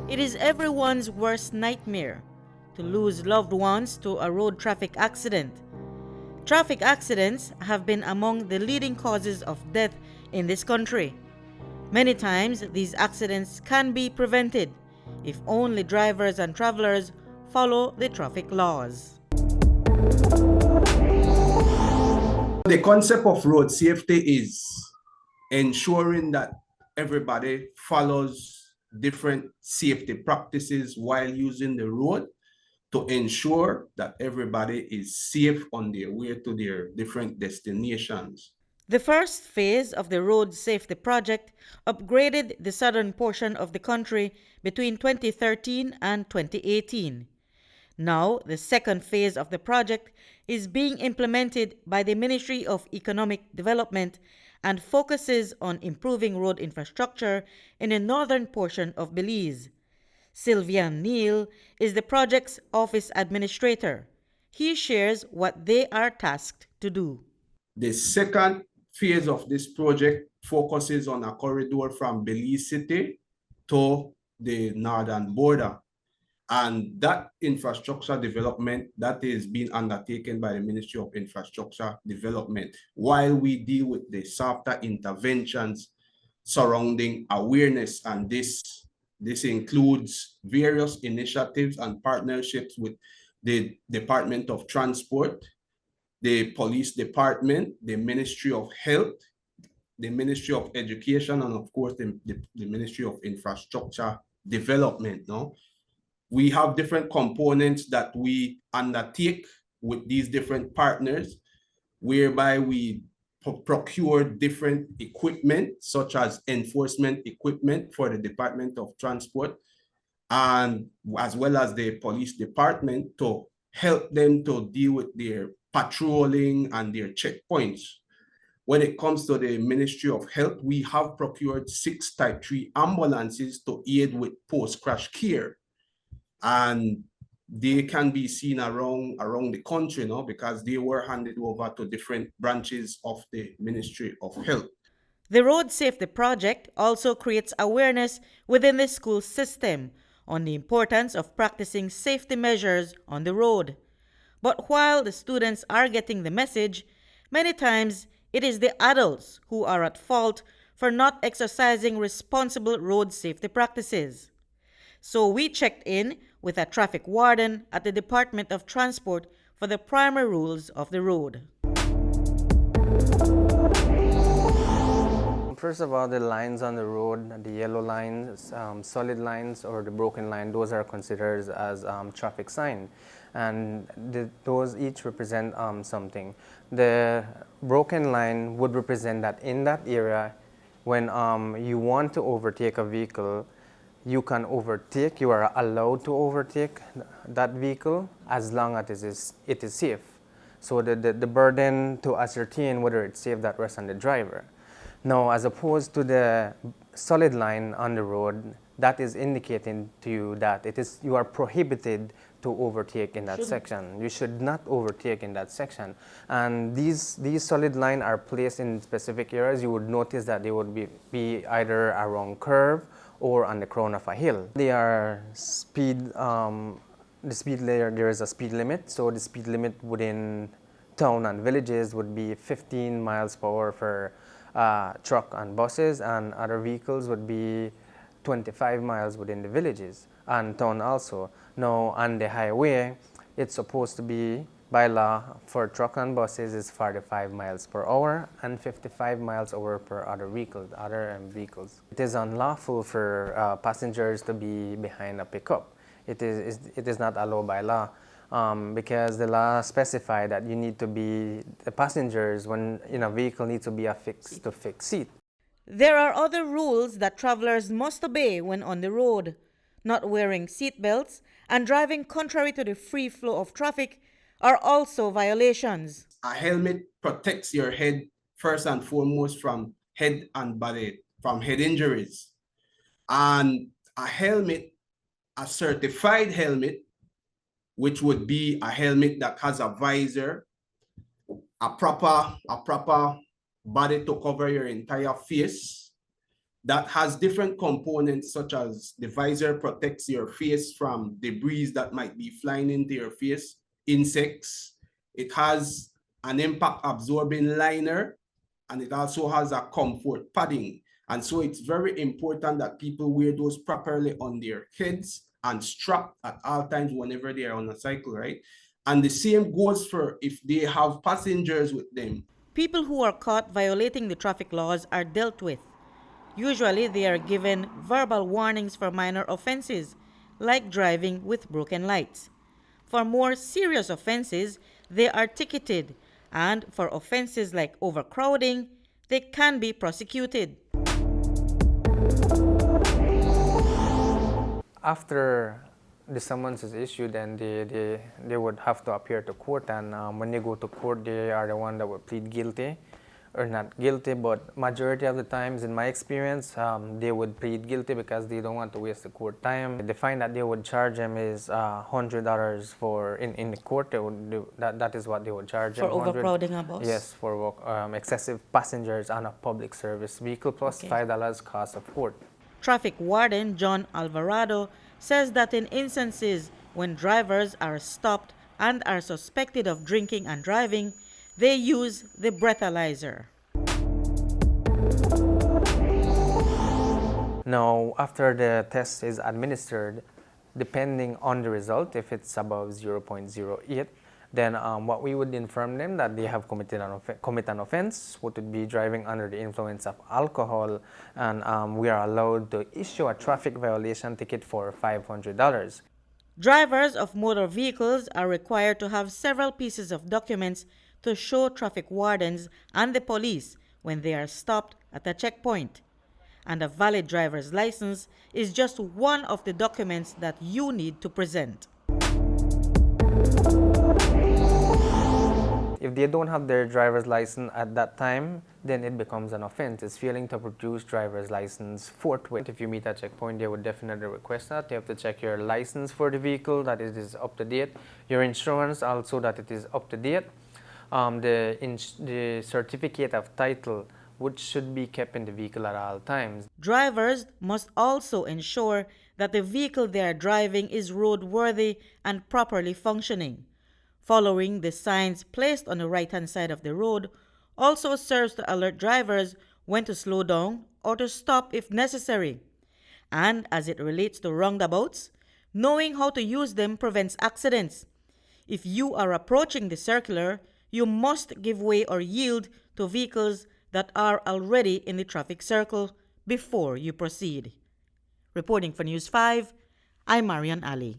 It is everyone's worst nightmare to lose loved ones to a road traffic accident. Traffic accidents have been among the leading causes of death in this country. Many times, these accidents can be prevented if only drivers and travelers follow the traffic laws. The concept of road safety is ensuring that everybody follows different safety practices while using the road to ensure that everybody is safe on their way to their different destinations. The first phase of the Road Safety Project upgraded the southern portion of the country between 2013 and 2018. Now, the second phase of the project is being implemented by the Ministry of Economic Development and focuses on improving road infrastructure in the northern portion of Belize. Sylvian Neal is the project's office administrator. He shares what they are tasked to do. The second phase of this project focuses on a corridor from Belize City to the northern border. And that infrastructure development that is being undertaken by the Ministry of Infrastructure Development, while we deal with the softer interventions surrounding awareness, and this includes various initiatives and partnerships with the Department of Transport, the Police Department, the Ministry of Health, the Ministry of Education, and of course the Ministry of Infrastructure Development. No, we have different components that we undertake with these different partners, whereby we procure different equipment, such as enforcement equipment for the Department of Transport, and as well as the Police Department, to help them to deal with their patrolling and their checkpoints. When it comes to the Ministry of Health, we have procured 6 Type 3 ambulances to aid with post-crash care. And they can be seen around the country now, because they were handed over to different branches of the Ministry of Health. The Road Safety Project also creates awareness within the school system on the importance of practicing safety measures on the road. But while the students are getting the message, many times it is the adults who are at fault for not exercising responsible road safety practices. So we checked in with a traffic warden at the Department of Transport for the primary rules of the road. First of all, the lines on the road, the yellow lines, solid lines, or the broken line, those are considered as traffic sign, and those each represent something. The broken line would represent that in that area, when you want to overtake a vehicle, you can overtake, you are allowed to overtake that vehicle as long as it is safe. So the burden to ascertain whether it's safe, that rests on the driver. Now, as opposed to the solid line on the road, that is indicating to you that you are prohibited to overtake in that section. You should not overtake in that section. And these solid line are placed in specific areas. You would notice that they would be either around curve or on the crown of a hill. They are the speed layer, there is a speed limit. So the speed limit within town and villages would be 15 miles per hour for truck and buses, and other vehicles would be 25 miles within the villages and town also. Now on the highway, it's supposed to be, by law, for truck and buses is 45 miles per hour and 55 miles per hour per other vehicles. It is unlawful for passengers to be behind a pickup. It is not allowed by law. Because the law specifies that the passengers when in a vehicle need to be affixed to fixed seat. There are other rules that travelers must obey when on the road. Not wearing seat belts and driving contrary to the free flow of traffic are also violations. A helmet protects your head first and foremost from head and body, from head injuries. And a certified helmet, which would be a helmet that has a visor, a proper body to cover your entire face, that has different components, such as the visor protects your face from debris that might be flying into your face, insects. It has an impact absorbing liner, and it also has a comfort padding. And so it's very important that people wear those properly on their heads and strapped at all times whenever they are on a cycle, right? And the same goes for if they have passengers with them. People who are caught violating the traffic laws are dealt with. Usually, they are given verbal warnings for minor offenses, like driving with broken lights. For more serious offenses, they are ticketed, and for offenses like overcrowding, they can be prosecuted. After the summons is issued, then they would have to appear to court, and when they go to court, they are the one that would plead guilty or not guilty, but majority of the times, in my experience, they would plead guilty because they don't want to waste the court time. The fine that they would charge them is $100 for in the court. That is what they would charge For them. overcrowding a bus? Yes, for excessive passengers on a public service vehicle, plus Okay. $5 cost of court. Traffic Warden John Alvarado says that in instances when drivers are stopped and are suspected of drinking and driving, they use the breathalyzer. Now, after the test is administered, depending on the result, if it's above 0.08, then what we would inform them that they have committed an offense, what would be driving under the influence of alcohol, and we are allowed to issue a traffic violation ticket for $500. Drivers of motor vehicles are required to have several pieces of documents to show traffic wardens and the police when they are stopped at a checkpoint. And a valid driver's license is just one of the documents that you need to present. If they don't have their driver's license at that time, then it becomes an offense. It's failing to produce driver's license forthwith. If you meet at checkpoint, they would definitely request that. You have to check your license for the vehicle, that it is up to date. Your insurance also, that it is up to date. The certificate of title, which should be kept in the vehicle at all times. Drivers must also ensure that the vehicle they are driving is roadworthy and properly functioning. Following the signs placed on the right-hand side of the road also serves to alert drivers when to slow down or to stop if necessary. And as it relates to roundabouts, knowing how to use them prevents accidents. If you are approaching the circular, you must give way or yield to vehicles that are already in the traffic circle before you proceed. Reporting for News 5, I'm Marion Ali.